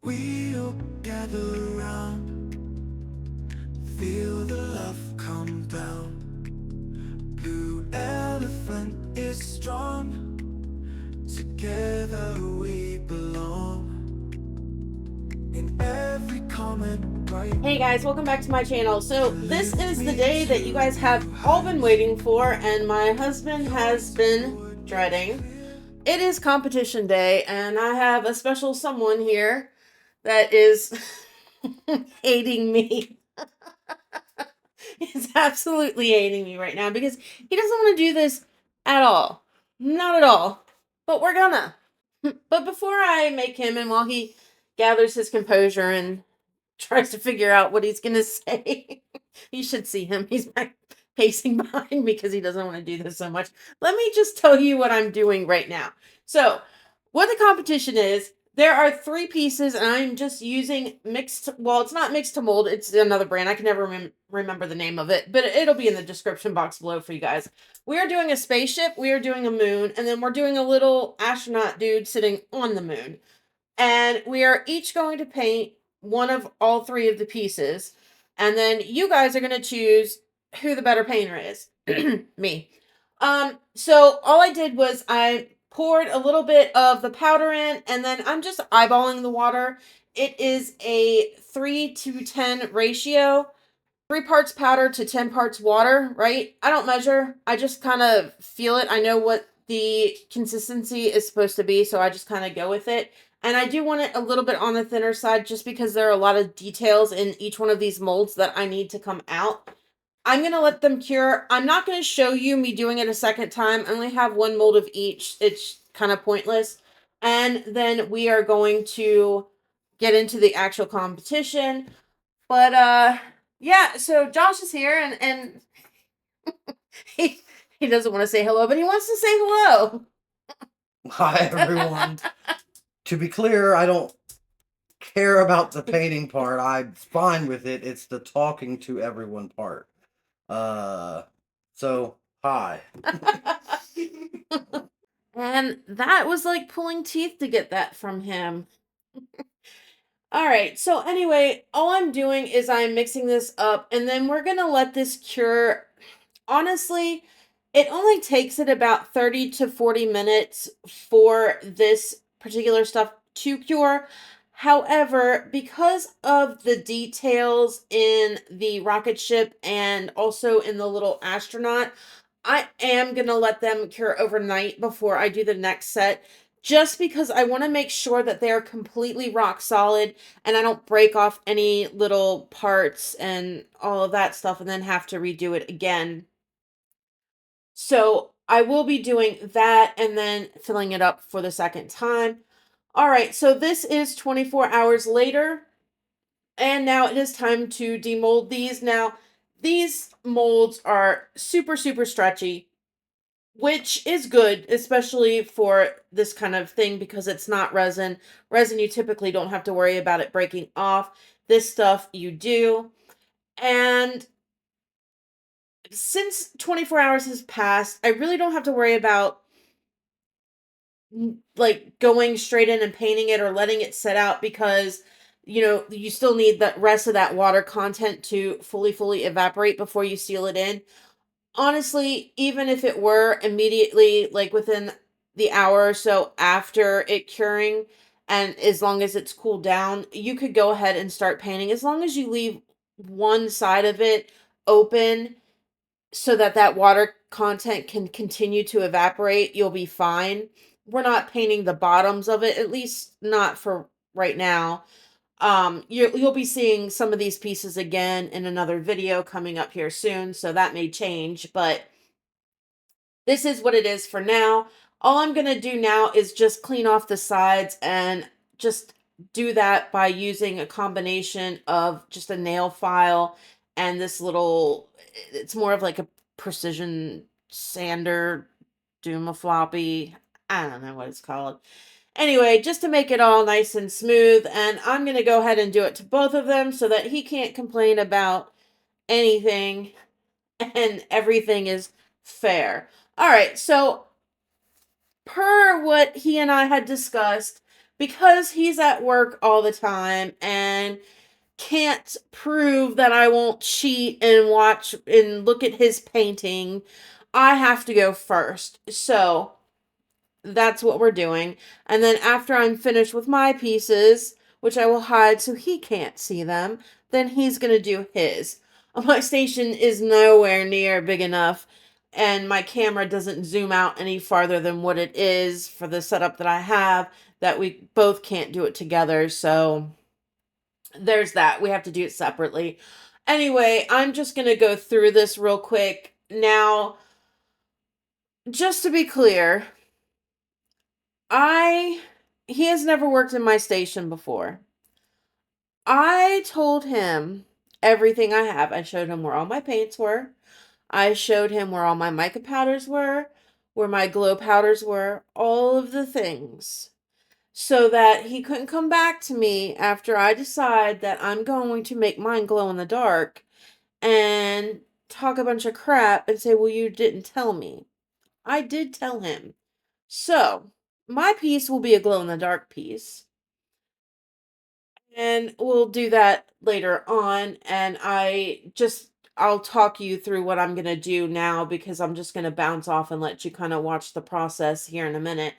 We'll gather around, feel the love come down. Blue elephant is strong, together we belong. In every comment, right? Hey guys, welcome back to my channel. So this is the day that you guys have all been waiting for and my husband has been dreading. It is competition day and I have a special someone here that is hating me. He's absolutely hating me right now because he doesn't want to do this at all. Not at all. But we're gonna. But before I make him, and while he gathers his composure and tries to figure out what he's gonna say, you should see him. He's back pacing behind me because he doesn't want to do this so much. Let me just tell you what I'm doing right now. So, what the competition is, there are 3 pieces, and I'm just using mixed, well, it's not mixed to mold, it's another brand. I can never remember the name of it, but it'll be in the description box below for you guys. We are doing a spaceship, we are doing a moon, and then we're doing a little astronaut dude sitting on the moon. And we are each going to paint one of all 3 of the pieces, and then you guys are going to choose who the better painter is. Me. So all I did was I poured a little bit of the powder in, and then I'm just eyeballing the water. It is a 3-to-10 ratio. 3 parts powder to 10 parts water, right? I don't measure. I just kind of feel it. I know what the consistency is supposed to be, so I just kind of go with it. And I do want it a little bit on the thinner side just because there are a lot of details in each one of these molds that I need to come out. I'm going to let them cure. I'm not going to show you me doing it a second time. I only have 1 mold of each. It's kind of pointless. And then we are going to get into the actual competition. But yeah, so Josh is here and he doesn't want to say hello, but he wants to say hello. Hi, everyone. To be clear, I don't care about the painting part. I'm fine with it. It's the talking to everyone part. So, hi. And that was like pulling teeth to get that from him. All right, so anyway, all I'm doing is I'm mixing this up and then we're going to let this cure. Honestly, it only takes it about 30 to 40 minutes for this particular stuff to cure. However, because of the details in the rocket ship and also in the little astronaut, I am going to let them cure overnight before I do the next set, just because I want to make sure that they're completely rock solid and I don't break off any little parts and all of that stuff and then have to redo it again. So I will be doing that and then filling it up for the second time. All right, so this is 24 hours later, and now it is time to demold these. Now, these molds are super, super stretchy, which is good, especially for this kind of thing because it's not resin. Resin, you typically don't have to worry about it breaking off. This stuff, you do. And since 24 hours has passed, I really don't have to worry about like going straight in and painting it or letting it set out because you still need the rest of that water content to fully evaporate before you seal it in. Honestly, even if it were immediately, like within the hour or so after it curing, and as long as it's cooled down, you could go ahead and start painting as long as you leave one side of it open so that that water content can continue to evaporate. You'll be fine. We're not painting the bottoms of it, at least not for right now. You'll be seeing some of these pieces again in another video coming up here soon, so that may change, but this is what it is for now. All I'm going to do now is just clean off the sides and just do that by using a combination of just a nail file and this little, it's more of like a precision sander, Doom floppy. I don't know what it's called. Anyway, just to make it all nice and smooth, and I'm going to go ahead and do it to both of them so that he can't complain about anything and everything is fair. All right, so per what he and I had discussed, because he's at work all the time and can't prove that I won't cheat and watch and look at his painting, I have to go first. So that's what we're doing. And then after I'm finished with my pieces, which I will hide so he can't see them, then he's going to do his. My station is nowhere near big enough, and my camera doesn't zoom out any farther than what it is for the setup that I have, that we both can't do it together. So there's that. We have to do it separately. Anyway, I'm just going to go through this real quick. Now, just to be clear, he has never worked in my station before. I told him everything I have. I showed him where all my paints were. I showed him where all my mica powders were, where my glow powders were, all of the things. So that he couldn't come back to me after I decide that I'm going to make mine glow in the dark and talk a bunch of crap and say, well, you didn't tell me. I did tell him. So, my piece will be a glow in the dark piece. And we'll do that later on. And I'll talk you through what I'm going to do now, because I'm just going to bounce off and let you kind of watch the process here in a minute.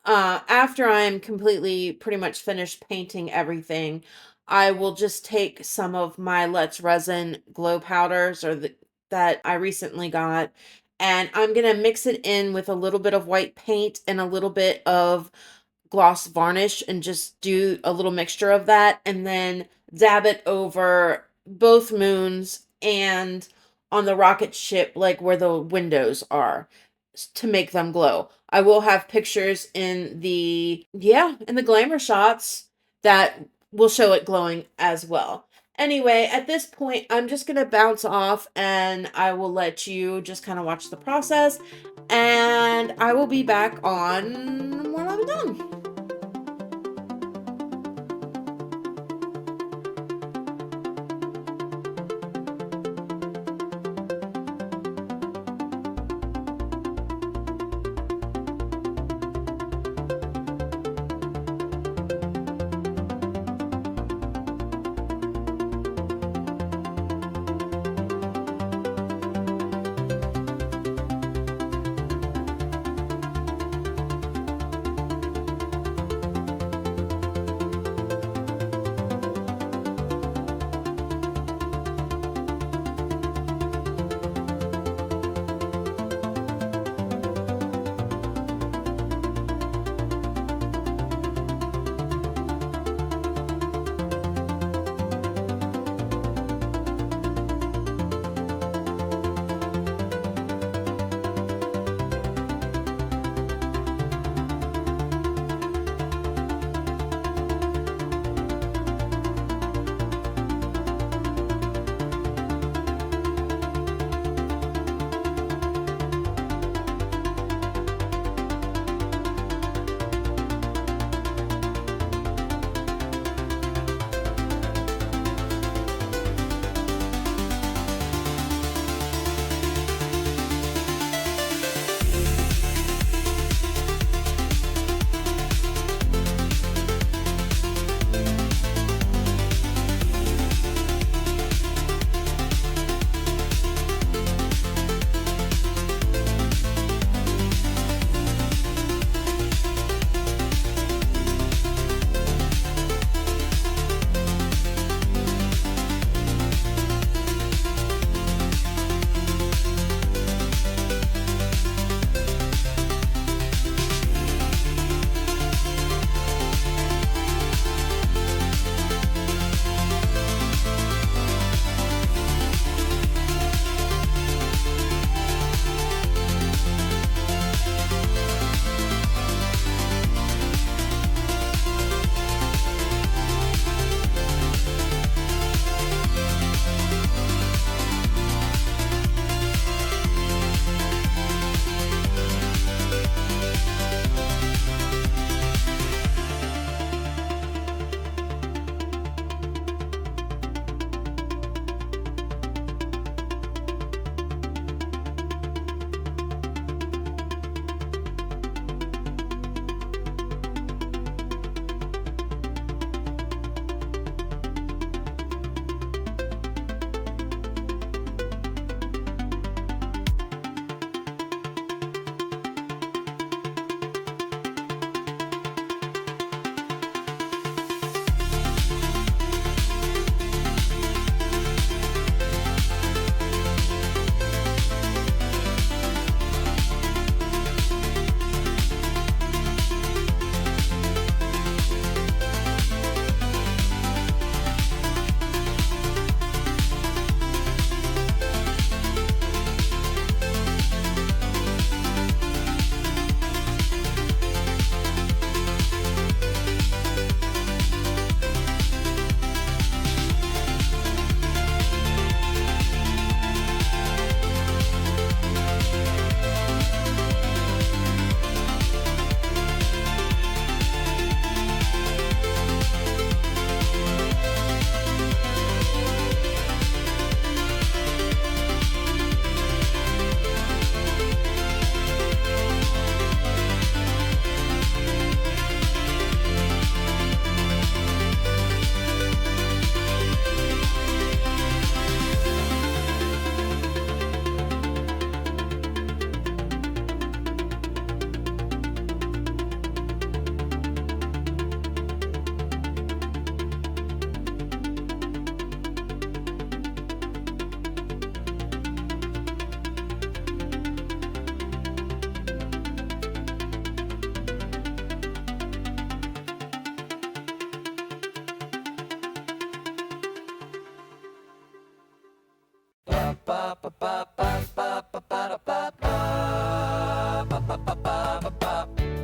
After I'm completely pretty much finished painting everything, I will just take some of my Let's Resin glow powders that I recently got, and I'm going to mix it in with a little bit of white paint and a little bit of gloss varnish and just do a little mixture of that, and then dab it over both moons and on the rocket ship, like where the windows are, to make them glow. I will have pictures in the glamour shots that will show it glowing as well. Anyway, at this point, I'm just going to bounce off and I will let you just kind of watch the process, and I will be back on when I'm done.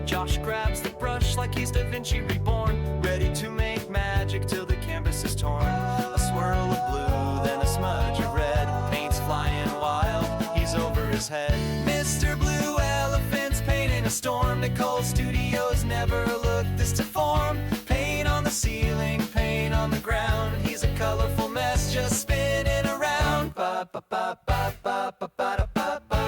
Josh grabs the brush like he's Da Vinci reborn, ready to make magic till the canvas is torn. A swirl of blue, then a smudge of red, paint's flying wild, he's over his head. Mr. Blue Elephant's painting a storm. Nicole Studios never looked this deformed. Paint on the ceiling, paint on the ground, he's a colorful mess just spinning around. Ba ba ba ba ba ba ba ba ba.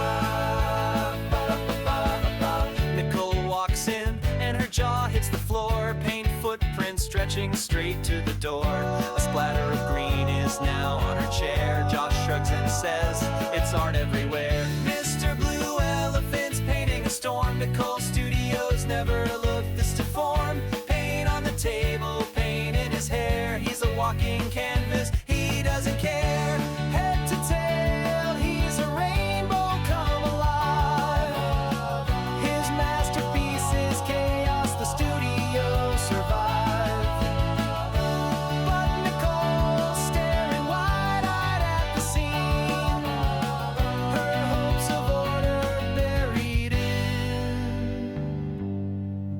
Nicole walks in and her jaw hits the floor, paint footprints stretching straight to the door. A splatter of green is now on her chair. Josh shrugs and says, it's art everywhere. Mr. Blue Elephant's painting a storm. Nicole Studios never looked this deformed. Paint on the table, paint in his hair, he's a walking canvas, he doesn't care. Head to tail, he's a rainbow come alive. His masterpiece is chaos, the studio survived. But Nicole staring wide-eyed at the scene, her hopes of order buried in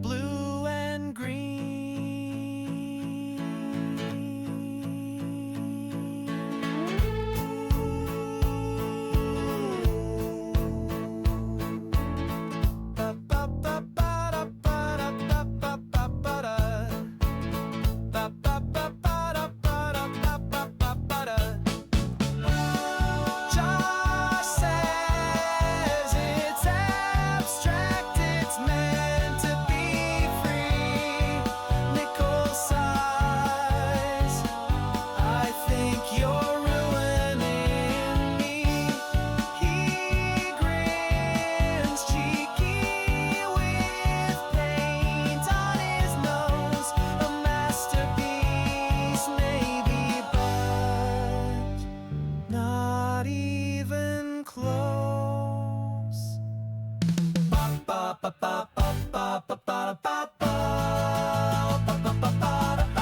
blue and green. Josh says it's abstract, it's meant to be free. Nicole sighs, I think you're ruining me. He grins, cheeky with paint on his nose. A masterpiece maybe, but not even close. Ba ba ba ba ba ba ba ba ba ba ba ba ba ba.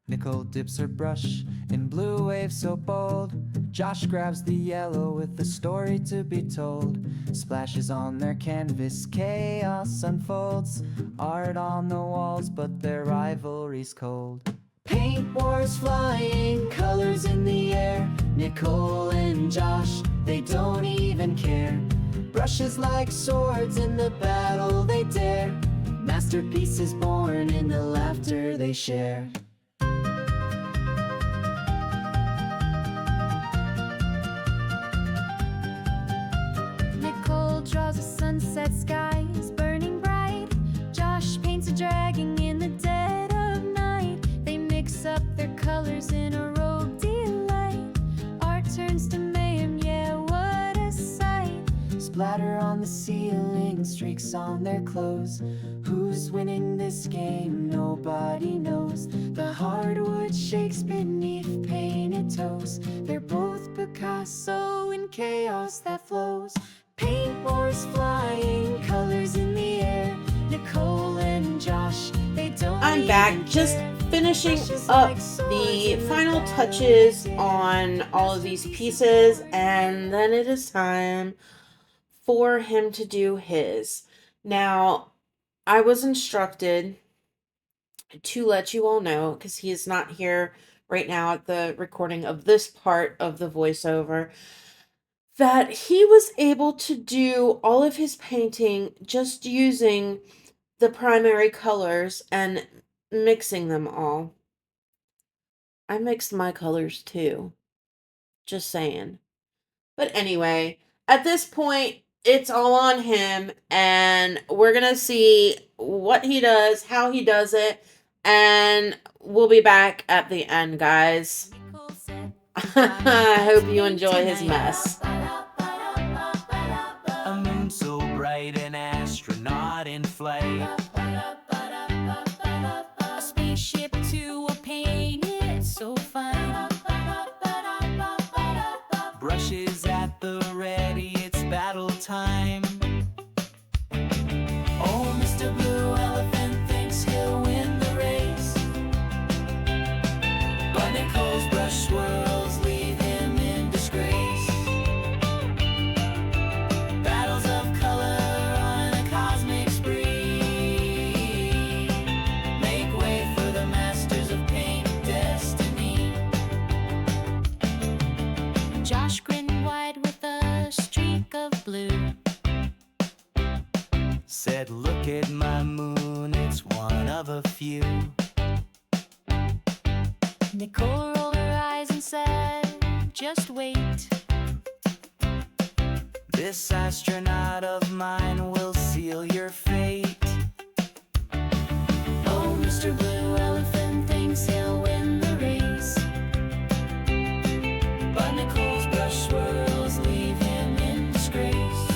Nicole dips her brush in blue waves so bold. Josh grabs the yellow with the story to be told. Splashes on their canvas, chaos unfolds. Art on the walls, but their rivalry's cold. Paint wars flying, colors in the air. Nicole and Josh, they don't even care. Brushes like swords in the battle they dare. Masterpieces born in the laughter they share. Nicole draws a sunset sky is burning bright. Josh paints a dragon in the dead of night. They mix up their colors in a rogue delight. Art turns to mayhem, yeah, what a sight. Splatter on the ceiling, streaks on their clothes. Who's winning this game? Nobody knows. The hardwood shakes beneath painted toes. They're both Picasso in chaos that flows. Paint wars flying, colors in the air. Nicole and Josh, they don't I'm back, even just care. finishing Brushes up like swords the in the final battle touches they dare. on all of these pieces, and then it is time for him to do his. Now, I was instructed to let you all know, because he is not here right now at the recording of this part of the voiceover, that he was able to do all of his painting just using the primary colors and mixing them all. I mixed my colors too. Just saying. But anyway, at this point, it's all on him, and we're gonna see what he does, how he does it, and we'll be back at the end, guys. Nicole said, I hope you enjoy his mess. A moon so bright, an astronaut in flight. a spaceship to a paint, it's so fun. Brushes at the ready, it's time. Oh, Mr. Blue Elephant thinks he'll win the race, but Nicole's brush swirls leave him in disgrace. Battles of color on a cosmic spree make way for the masters of paint destiny. Josh grinned wide with a streak of blue. Said, look at my moon, it's one of a few. Nicole rolled her eyes and said, just wait. This astronaut of mine will seal your fate. Oh, Mr. Blue Elephant thinks he'll win the race, But Nicole's brush swirls leave him in disgrace.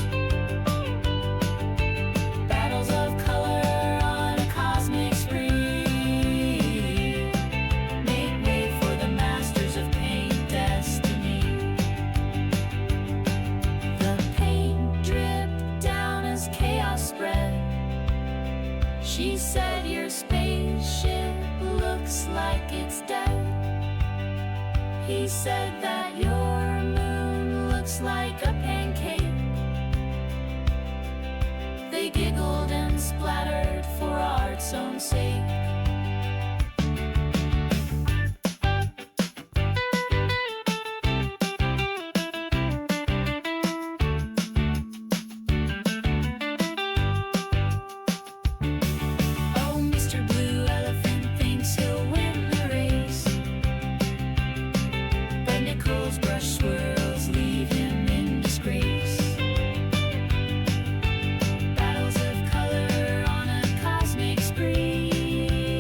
Battles of color on a cosmic spree make way for the masters of paint destiny. the paint dripped down as chaos spread. She said, your spaceship looks like it's dead. He said that your moon looks like a pancake. They giggled and splattered for art's own sake. Oh, Mr. Blue Elephant thinks he'll win the race, but Nicole's brush swirls leave him in disgrace. Battles of color on a cosmic spree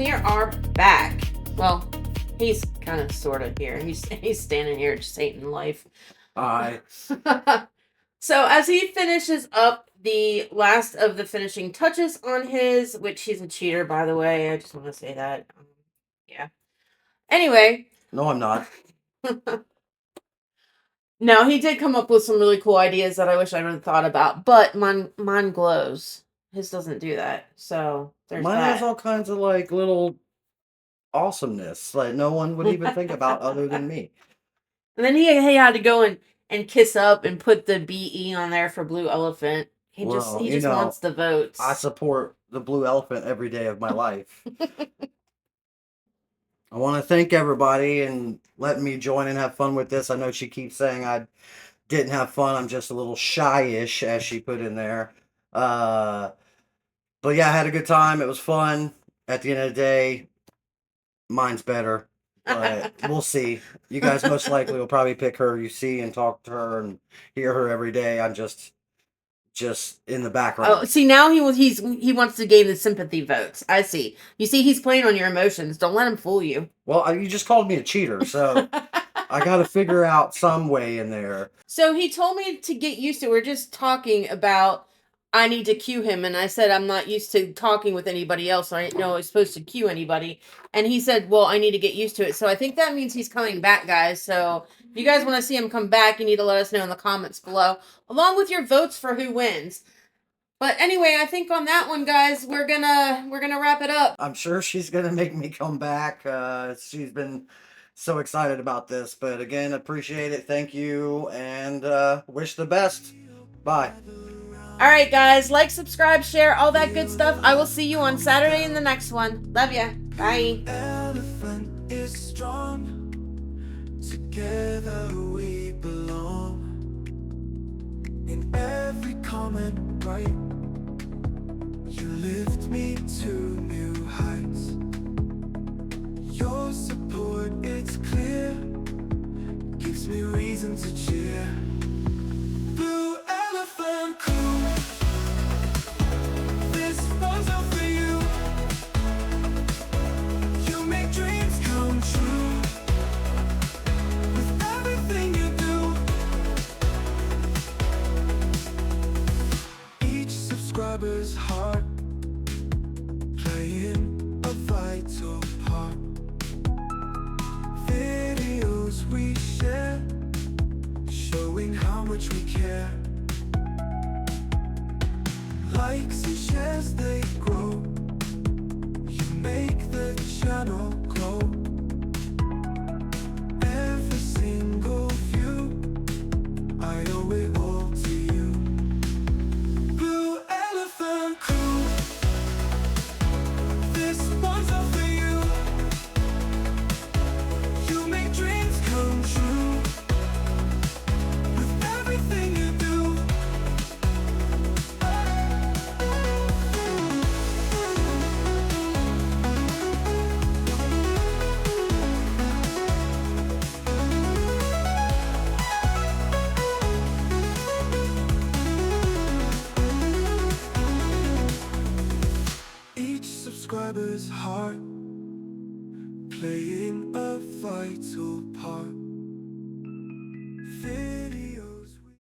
we are back. Well, he's kind of sort of here. He's standing here just hating life. I So as he finishes up the last of the finishing touches on his, which he's a cheater, by the way. I just want to say that. Yeah. Anyway. no, I'm not. No, he did come up with some really cool ideas that I wish I would have thought about, but mine glows. His doesn't do that. So there's Mine that. has all kinds of like little awesomeness like no one would even think about other than me. And then he had to go and kiss up and put the BE on there for Blue Elephant. He Well, just you know, wants the votes. I support the blue elephant every day of my life. I want to thank everybody and letting me join and have fun with this. I know she keeps saying I didn't have fun. I'm just a little shy-ish, as she put in there. But yeah, I had a good time. It was fun. At the end of the day, mine's better. But we'll see. You guys most likely will probably pick her. You see and talk to her and hear her every day. I'm just in the background. Oh, see, now he wants to gain the sympathy votes. I see. You see, he's playing on your emotions. Don't let him fool you. Well, you just called me a cheater, so I got to figure out some way in there. So he told me to get used to. We're just talking about. I need to cue him, and I said I'm not used to talking with anybody else. I didn't know I was supposed to cue anybody, and he said, "Well, I need to get used to it." So I think that means he's coming back, guys. So if you guys want to see him come back, you need to let us know in the comments below, along with your votes for who wins. But anyway, I think on that one, guys, we're gonna wrap it up. I'm sure she's gonna make me come back. She's been so excited about this, but again, appreciate it. Thank you, and wish the best. Bye. All right, guys, like, subscribe, share, all that good stuff. I will see you on Saturday in the next one. Love ya. Bye. Elephant is strong. Together we belong. In every comment, right? You lift me to new heights. Your support, it's clear, gives me reason to cheer. Blue Elephant Crew, this one's out for you. You make dreams come true with everything you do. Each subscriber's heart playing a vital part. Videos we share, showing how much we care. Likes and shares, they grow. You make the channel glow. Every single view, I owe it all to you. Blue Elephant Crew, this one's up for you. You make dreams come true with everything you do. Each subscriber's heart playing a vital part.